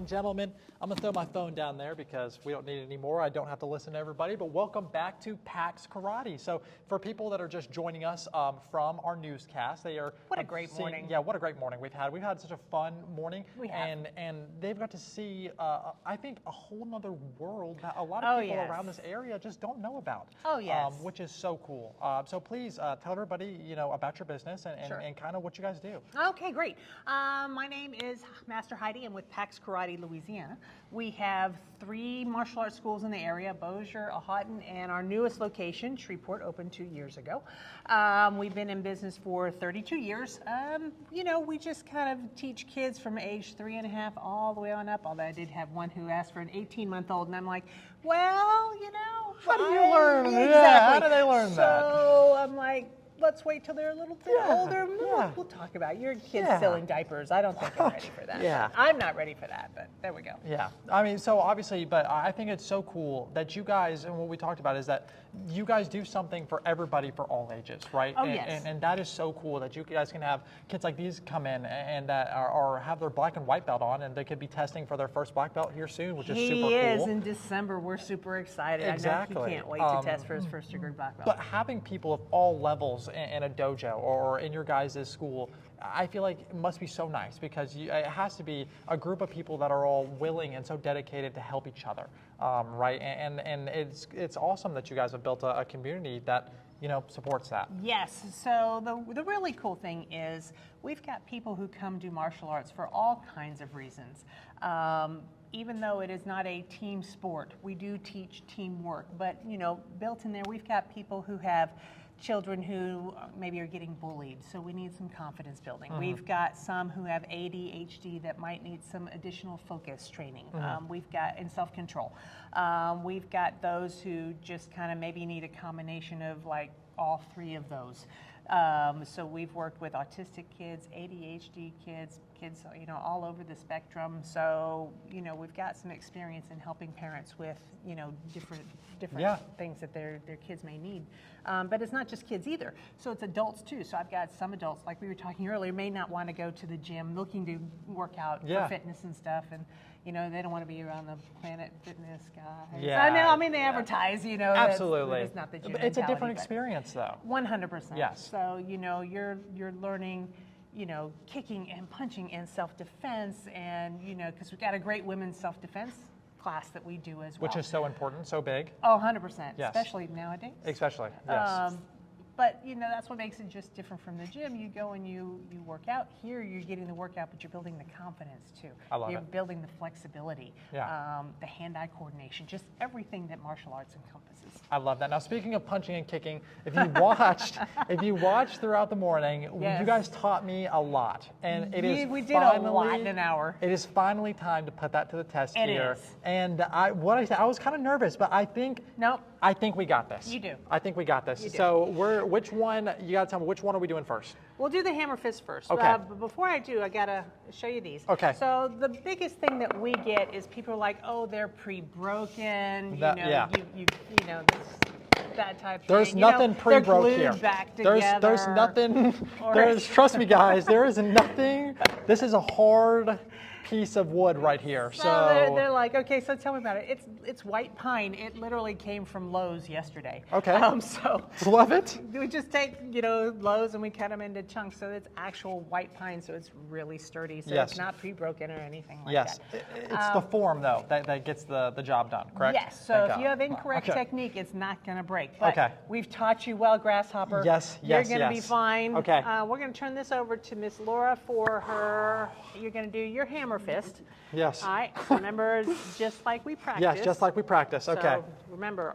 gentlemen, I'm gonna throw my phone down there because we don't need it anymore. I don't have to listen to everybody, but welcome back to PAX Karate. So for people that are just joining us from our newscast, they are— What a great morning. Yeah, what a great morning we've had. We've had such a fun morning. We have. And they've got to see, I think, a whole nother world that a lot of people around this area just don't know about. Oh, yes. Which is so cool. So please tell everybody, about your business and kind of what you guys do. Okay, great. My name is Master Heidi. I'm with PAX Karate, Louisiana. We have 3 martial arts schools in the area: Bossier, Ahawton, and our newest location, Shreveport, opened 2 years ago. We've been in business for 32 years. We just kind of teach kids from age 3.5 all the way on up, although I did have one who asked for an 18-month-old, and I'm like, well, how do you learn? Exactly. Yeah, how do they learn that? So I'm like, let's wait till they're a little bit older. We'll talk about it. Your kid's still in diapers. I don't think I'm ready for that. Yeah. I'm not ready for that, but there we go. Yeah. I mean, so obviously, but I think it's so cool that you guys, and what we talked about is that you guys do something for everybody for all ages, right? Oh, yes. And that is so cool that you guys can have kids like these come in and that are have their black and white belt on, and they could be testing for their first black belt here soon, which is super cool. He is in December. We're super excited. Exactly. I know he can't wait to test for his first degree black belt. But having people of all levels in a dojo or in your guys' school, I feel like it must be so nice because it has to be a group of people that are all willing and so dedicated to help each other, right? And it's awesome that you guys have built a community that supports that. Yes. So the really cool thing is we've got people who come do martial arts for all kinds of reasons. Even though it is not a team sport, we do teach teamwork. But built in there, we've got people who have children who maybe are getting bullied, so we need some confidence building. We've got some who have ADHD that might need some additional focus training. We've got in self-control. We've got those who just kind of maybe need a combination of like all 3 of those. So we've worked with autistic kids, ADHD kids, all over the spectrum. So, we've got some experience in helping parents with, different things that their kids may need. But it's not just kids either. So it's adults too. So I've got some adults, like we were talking earlier, may not want to go to the gym looking to work out for fitness and stuff. And, they don't want to be around the Planet Fitness guys. Yeah. I know, they advertise, Absolutely. It's not the gym It's a different mentality, experience though. 100%. Yes. So, you're learning, kicking and punching and self-defense, and, because we've got a great women's self-defense class that we do as well. Which is so important, so big. Oh, 100%, Yes. especially nowadays. Especially, yes. But, that's what makes it just different from the gym. You go and you work out. Here, you're getting the workout, but you're building the confidence, too. I love You're it. building the flexibility, Yeah. the hand-eye coordination, just everything that martial arts encompasses. I love that. Now, speaking of punching and kicking, if you watched throughout the morning, you guys taught me a lot, and we did a lot in an hour. It is finally time to put that to the test here. It is. And I was kind of nervous, but I think I think we got this. You do. I think we got this. You do. So which one? You got to tell me which one are we doing first? We'll do the hammer fist first. Okay. But before I do, I gotta show you these. Okay. So the biggest thing that we get is people are like, oh, they're pre-broken. That type of There's thing. nothing pre-broke they're here. glued back There's together. nothing. Trust me, guys. There is nothing. This is a hard piece of wood right here. So they're like, okay, so tell me about it. It's white pine. It literally came from Lowe's yesterday. Okay. So love it. we just take Lowe's and we cut them into chunks. So it's actual white pine. So it's really sturdy. So Yes. it's not pre-broken or anything like Yes. that. It's the form though that gets the job done. Correct. Yes. So if you have incorrect technique, it's not going to break. But we've taught you well, Grasshopper. Yes. You're going to be fine. Okay. We're going to turn this over to Miss Laura for her. You're going to do your hammer fist. Yes. All right. So remember, just like we practice. Yes, just like we practice. Okay. So remember,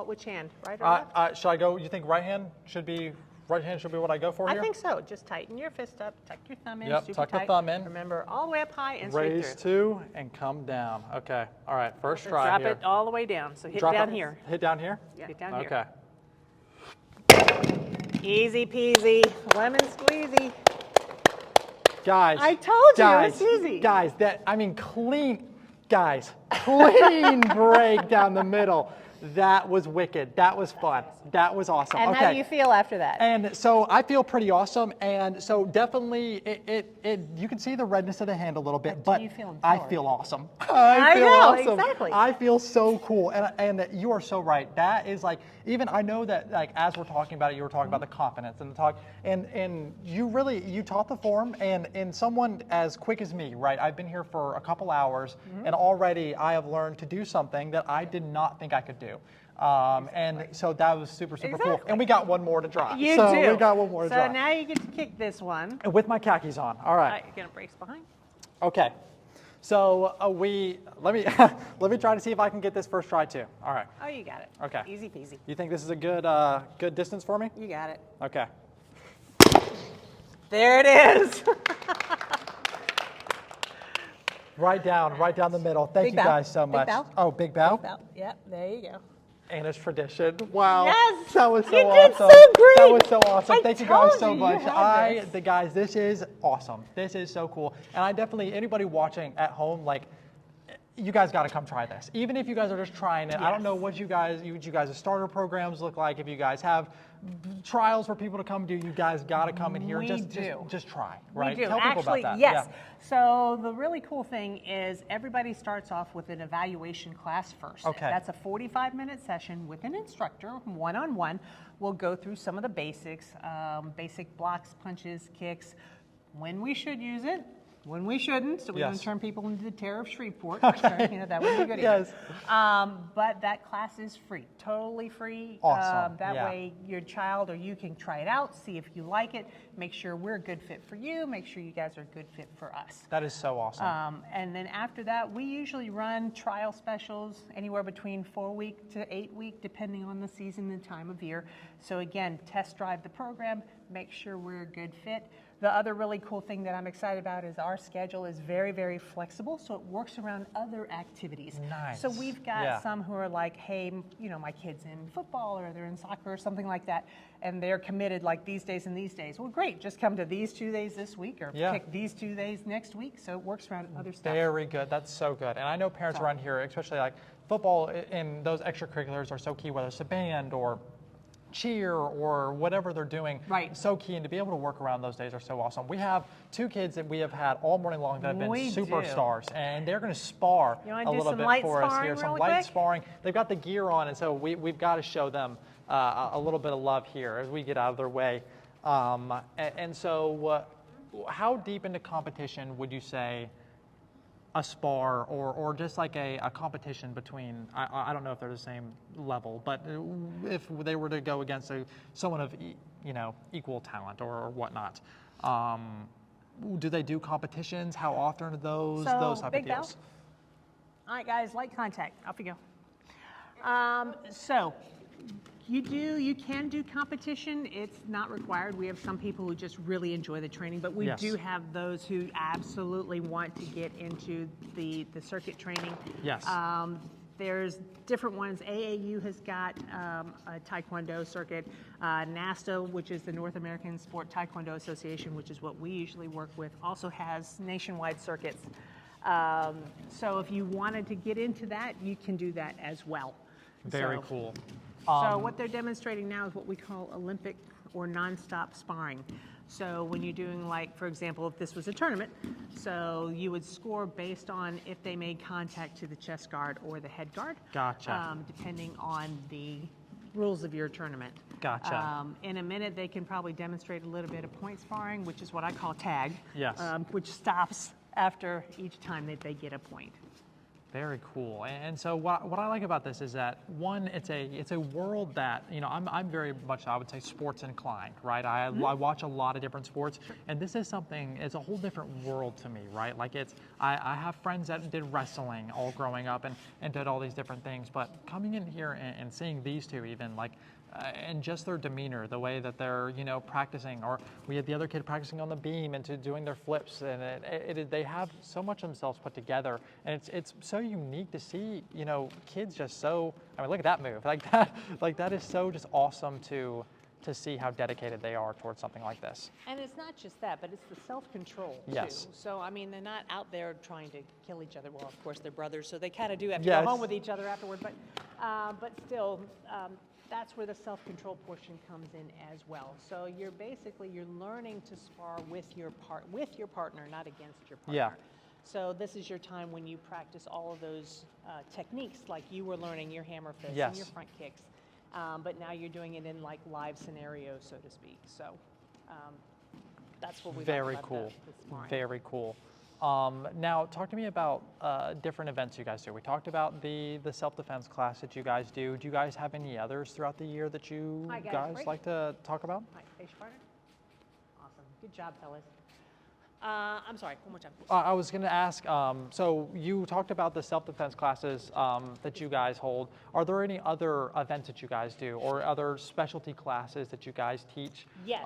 which hand? Right or left? Should I go? You think right hand should be what I go for here? I think so. Just tighten your fist up. Tuck your thumb in. Yep, Super tuck the tight. thumb in. Remember, all the way up high and straight Raise through. 2 and come down. Okay. All right. First Let's try drop here. it all the way down. So hit Drop down it. here. Hit down here? Yeah, hit down here. Okay. Easy peasy. Lemon squeezy. Guys. I told you, guys, it's easy. Guys, clean break down the middle. That was wicked. That was fun. That was awesome. And how do you feel after that? And so I feel pretty awesome. And so definitely, you can see the redness of the hand a little bit, but you feel I empowered? feel awesome. I feel know, awesome. exactly. I feel so cool. And you are so right. That is like, even I know that like as we're talking about it, you were talking about the confidence and the talk, and you taught the form, and someone as quick as me, right? I've been here for a couple hours, and already I have learned to do something that I did not think I could do. And so that was super cool. And we got one more to try. You so do. We got one more to try. So now you get to kick this one. With my khakis on. All right. You're gonna brace behind. Okay. So let me let me try to see if I can get this first try too. All right. Oh, you got it. Okay. Easy peasy. You think this is a good distance for me? You got it. Okay. There it is. Right down the middle. Thank Big you bow. guys so Big much. bow. Oh, big bow. Yep, there you go. Anna's tradition. Wow. Yes. That was so You awesome. did so great. That was so awesome. I Thank you guys told so you, you much. had this. Guys, this is awesome. This is so cool. And I definitely, anybody watching at home, like, you guys got to come try this. Even if you guys are just trying it, I don't know what you guys' starter programs look like. If you guys have trials for people to come do, you guys got to come in here. We Just try, right? We do. Tell people Actually, about that. yes. Yeah. So the really cool thing is everybody starts off with an evaluation class first. Okay. That's a 45-minute session with an instructor, one-on-one. We'll go through some of the basics, basic blocks, punches, kicks, when we should use it, when we shouldn't, so we don't turn people into the terror of Shreveport. Okay. You know, that would be good. Yes. But that class is free, totally free. Awesome. That way your child or you can try it out, see if you like it, make sure we're a good fit for you, make sure you guys are a good fit for us. That is so awesome. And then after that, we usually run trial specials anywhere between 4-week to 8-week, depending on the season and time of year. So again, test drive the program, make sure we're a good fit. The other really cool thing that I'm excited about is our schedule is very, very flexible, so it works around other activities. Nice. So we've got some who are like, hey, you know, my kid's in football or they're in soccer or something like that, and they're committed like these days and these days. Well, great, just come to these 2 days this week or pick these 2 days next week, so it works around other stuff. Very good. That's so good. And I know parents around here, especially like football and those extracurriculars are so key, whether it's a band or cheer or whatever they're doing. Right. So key, and to be able to work around those days are so awesome. We have 2 kids that we have had all morning long that have been superstars, and they're going to spar a little bit for us here. Some light sparring. They've got the gear on, and so we've got to show them a little bit of love here as we get out of their way. And so how deep into competition would you say a spar or just like a competition between, I don't know if they're the same level, but if they were to go against someone of equal talent or whatnot, do they do competitions? How often are those type of deals? All right, guys, light contact. Off you go. So you can do competition. It's not required. We have some people who just really enjoy the training, but we do have those who absolutely want to get into the circuit training. Yes. There's different ones. AAU has got a Taekwondo circuit. NASTA, which is the North American Sport Taekwondo Association, which is what we usually work with, also has nationwide circuits. So if you wanted to get into that, you can do that as well. Very cool. So what they're demonstrating now is what we call Olympic or nonstop sparring. So when you're doing, like, for example, if this was a tournament, so you would score based on if they made contact to the chest guard or the head guard. Gotcha. Depending on the rules of your tournament. Gotcha. In a minute, they can probably demonstrate a little bit of point sparring, which is what I call tag. Yes. Which stops after each time that they get a point. Very cool. And so what I like about this is that, one, it's a world that, I'm very much, I would say, sports inclined, right? I watch a lot of different sports, and this is something, it's a whole different world to me, right? Like I have friends that did wrestling all growing up and did all these different things, but coming in here and seeing these two even, like, and just their demeanor, the way that they're, practicing, or we had the other kid practicing on the beam and doing their flips, and they have so much of themselves put together, and it's so unique to see, kids just so, look at that move, like that is so just awesome to to see how dedicated they are towards something like this. And it's not just that, but it's the self-control Yes. too. So I mean, they're not out there trying to kill each other. Well, of course they're brothers, so they kind of do have to Yes. go home with each other afterward. But still, that's where the self-control portion comes in as well. So you're learning to spar with your partner, not against your partner. Yeah. So this is your time when you practice all of those techniques, like you were learning your hammer fists Yes. and your front kicks. But now you're doing it in like live scenarios, so to speak. So that's what we Very cool. Very cool. Now, talk to me about different events you guys do. We talked about the self-defense class that you guys do. Do you guys have any others throughout the year that you guys like to talk about? Hi, face partner. Awesome. Good job, fellas. I'm sorry, one more time. I was going to ask, so you talked about the self-defense classes that you guys hold. Are there any other events that you guys do or other specialty classes that you guys teach? Yes.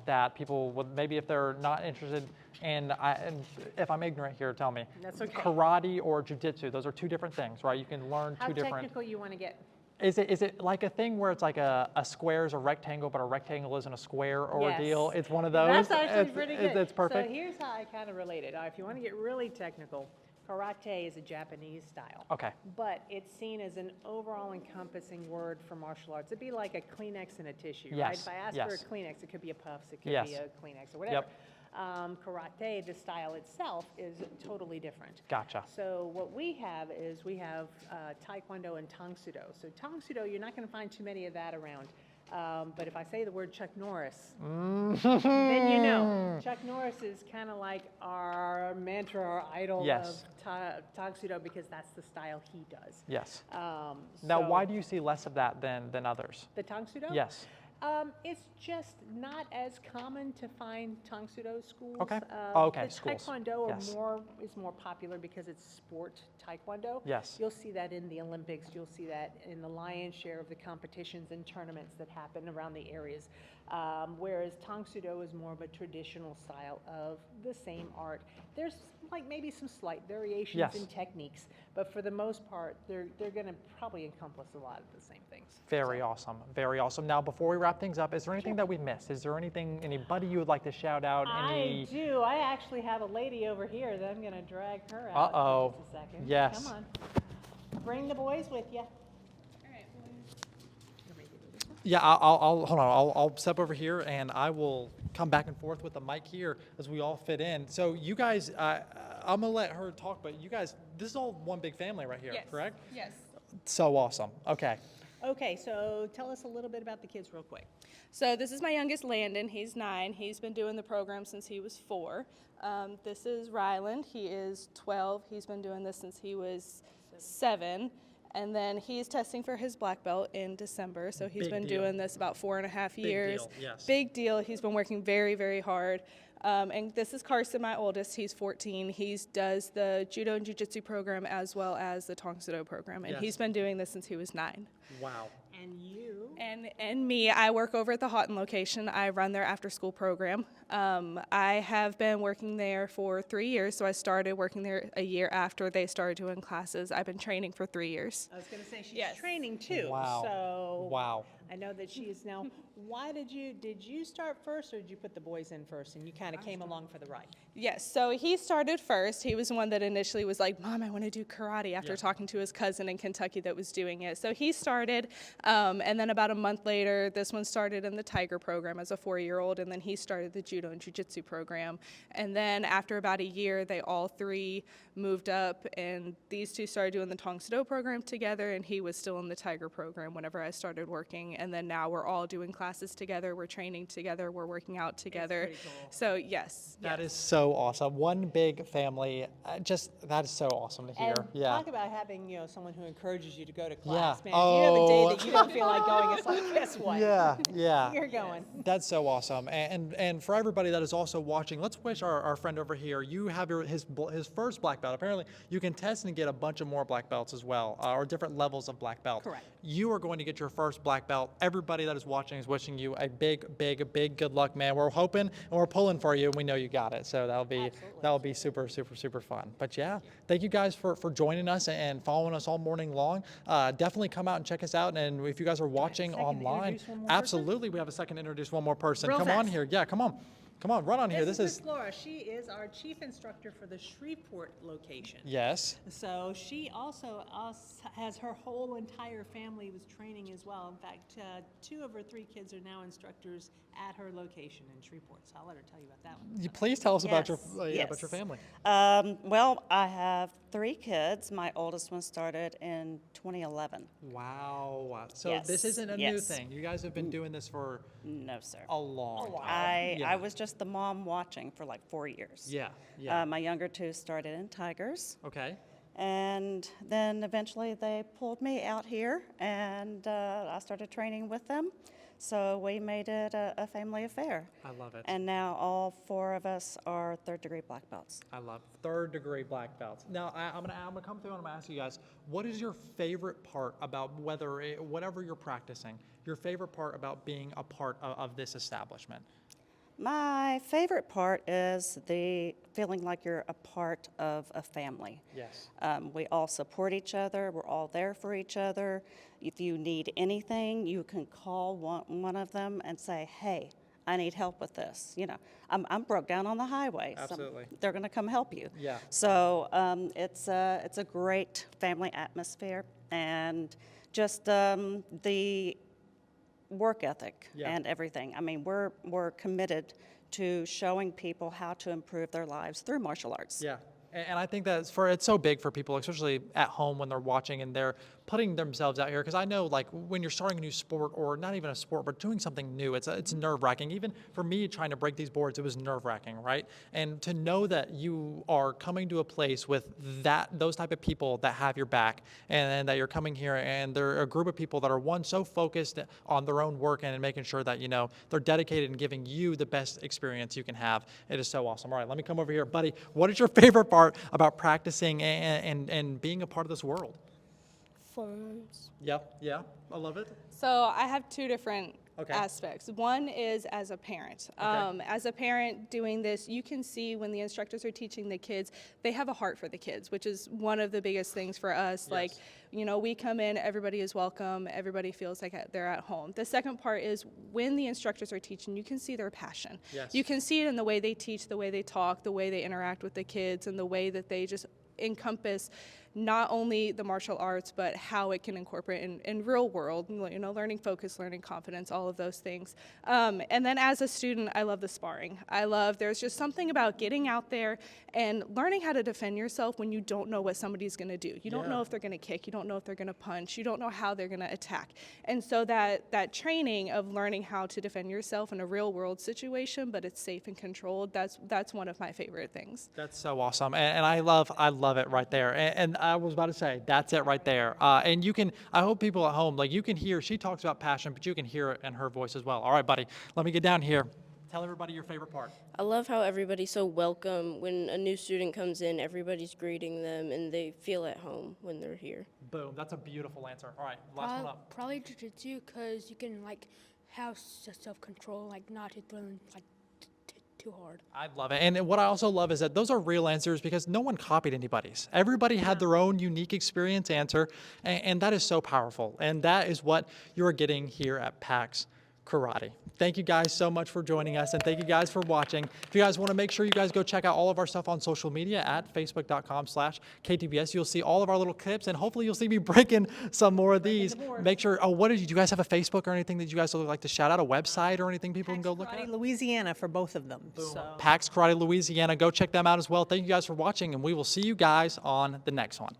That people would, maybe if they're not interested in, and if I'm ignorant here, tell me. That's okay. Karate or jiu-jitsu, those are two different things, right? You can learn two different. How technical you want to get? Is it like a thing where it's like a square is a rectangle, but a rectangle isn't a square ordeal? It's one of those? That's actually pretty good. It's perfect? So here's how I kind of relate it. If you want to get really technical, karate is a Japanese style. Okay. But it's seen as an overall encompassing word for martial arts. It'd be like a Kleenex in a tissue, right? Yes, If I ask for a Kleenex, it could be a Puffs, it could Yes. be a Kleenex or whatever. Yep. Karate, the style itself, is totally different. Gotcha. So what we have is Taekwondo and Tang Soo Do. So Tang Soo Do, you're not going to find too many of that around. But if I say the word Chuck Norris, then you know. Chuck Norris is kind of like our mentor, our idol Yes. of Tang Soo Do because that's the style he does. Yes. Now, So why do you see less of that than others? the Tang Soo Do? Yes. It's just not as common to find Tang Soo Do schools. Okay. The Schools. Taekwondo Yes. is more popular because it's sport Taekwondo. Yes. You'll see that in the Olympics. You'll see that in the lion's share of the competitions and tournaments that happen around the areas. Whereas Tang Soo Do is more of a traditional style of the same art. There's like maybe some slight variations Yes. in techniques, but for the most part, they're going to probably encompass a lot of the same things. Very awesome. Very awesome. Now, before we wrap things up, is there anything that we've missed? Is there anybody you would like to shout out? I do. I actually have a lady over here that I'm going to drag her out Uh-oh. in just a second. Yes. Come on. Bring the boys with you. Yeah, I'll hold on. I'll step over here and I will come back and forth with the mic here as we all fit in. So you guys, I'm gonna let her talk, but you guys, this is all one big family right here, correct? Yes. So awesome. Okay. Okay, so tell us a little bit about the kids real quick. So this is my youngest, Landon. He's 9. He's been doing the program since he was 4. This is Ryland. He is 12. He's been doing this since he was 7. And then he's testing for his black belt in December. So he's Big been deal. doing this about 4.5 years. deal, yes. Big deal. He's been working very, very hard. And this is Carson, my oldest. He's 14. He does the judo and jiu-jitsu program as well as the Tang Soo Do program. And Yes. he's been doing this since he was 9. Wow. And you? And me, I work over at the Houghton location. I run their after-school program. I have been working there for 3 years, so I started working there a year after they started doing classes. I've been training for 3 years. I was going to say she's Yes. training too. Wow. So Wow. I know that she is now. Why did you start first, or did you put the boys in first, and you kind of came along for the ride? Yes, so he started first. He was the one that initially was like, Mom, I want to do karate, after talking to his cousin in Kentucky that was doing it. So he started, and then about a month later, this one started in the Tiger program as a 4-year-old, and then he started the judo and jiu-jitsu program. And then after about a year, they all 3 moved up, and these 2 started doing the Tang Soo Do program together, and he was still in the Tiger program whenever I started working. And then now we're all doing classes together, we're training together, we're working out together. pretty cool. So yes. That is so awesome. One big family. That is so awesome to hear. And Yeah. talk about having someone who encourages you to go to class. Yeah. Man, you have a day Oh. that you don't feel like going. It's like, guess what? Yeah. Yeah. You're going. That's so awesome. And for everybody that is also watching, let's wish our friend over here, you have his first black belt. Apparently, you can test and get a bunch of more black belts as well, or different levels of black belt. Correct. You are going to get your first black belt everybody that is watching is wishing you a big good luck, man. We're hoping and we're pulling for you, and we know you got it. So that'll be super fun. But yeah, thank you guys for joining us and following us all morning long. Definitely come out and check us out. And if you guys are watching online, absolutely, we have a second to introduce one more person. Real Come fast. on here. Yeah, come on, run on here. This is Miss Laura. She is our chief instructor for the Shreveport location. Yes. So she also has her whole entire family with training as well. In fact, 2 of her 3 kids are now instructors at her location in Shreveport. So I'll let her tell you about that one. You please tell us about your Yes. about your family. Well, I have 3 kids. My oldest one started in 2011. Wow. So Yes, this isn't a new yes. thing. You guys have been doing this for No, sir. a long time. I was just the mom watching for like 4 years. Yeah. My younger 2 started in Tigers, Okay. and then eventually they pulled me out here, and I started training with them. So we made it a family affair. I love it. And now all 4 of us are 3rd-degree black belts. I love 3rd-degree black belts. Now I'm gonna come through and I'm gonna ask you guys, what is your favorite part about whatever you're practicing? Your favorite part about being a part of this establishment? My favorite part is the feeling like you're a part of a family. Yes. We all support each other. We're all there for each other. If you need anything, you can call one of them and say, "Hey, I need help with this." You know, I'm broke down on the highway. so Absolutely. they're going to come help you. Yeah. So it's a great family atmosphere, and just the work ethic Yeah. and everything. I mean, we're committed to showing people how to improve their lives through martial arts. Yeah. And I think that it's so big for people, especially at home when they're watching and they're putting themselves out here. Because I know, like, when you're starting a new sport, or not even a sport, but doing something new, it's nerve-wracking. Even for me, trying to break these boards, it was nerve-wracking, right? And to know that you are coming to a place with those type of people that have your back, and that you're coming here, and they're a group of people that are so focused on their own work and making sure that they're dedicated and giving you the best experience you can have. It is so awesome. All right, let me come over here, buddy. What is your favorite part about practicing and being a part of this world? Forms. Yeah, I love it. So I have 2 different Okay. aspects. One is as a parent. As a parent doing this, you can see when the instructors are teaching the kids, they have a heart for the kids, which is one of the biggest things for us. Yes. Like, we come in, everybody is welcome, everybody feels like they're at home. The second part is when the instructors are teaching, you can see their passion. Yes. You can see it in the way they teach, the way they talk, the way they interact with the kids, and the way that they just encompass not only the martial arts, but how it can incorporate in real world, learning focus, learning confidence, all of those things. And then as a student, I love the sparring. There's just something about getting out there and learning how to defend yourself when you don't know what somebody's gonna do. You don't know if they're gonna kick, you don't know if they're gonna punch, you don't know how they're gonna attack. And so that training of learning how to defend yourself in a real world situation, but it's safe and controlled, that's one of my favorite things. That's so awesome, and I love it right there. And I was about to say, that's it right there. And I hope people at home, you can hear, she talks about passion, but you can hear it in her voice as well. All right, buddy, let me get down here. Tell everybody your favorite part. I love how everybody's so welcome. When a new student comes in, everybody's greeting them, and they feel at home when they're here. Boom, that's a beautiful answer. All right, last one up. Probably jiu-jitsu, because you can have self-control, not to throw too hard. I love it. And what I also love is that those are real answers, because no one copied anybody's. Everybody had their own unique experience answer, and that is so powerful. And that is what you're getting here at PAX Karate. Thank you guys so much for joining us, and thank you guys for watching. If you guys want to make sure you guys go check out all of our stuff on social media at facebook.com/KTBS. You'll see all of our little clips, and hopefully you'll see me breaking some more of these. Make sure, do you guys have a Facebook or anything that you guys would like to shout out, a website or anything people can go look Karate at? Louisiana for both of them. So. PAX Karate Louisiana. Go check them out as well. Thank you guys for watching, and we will see you guys on the next one.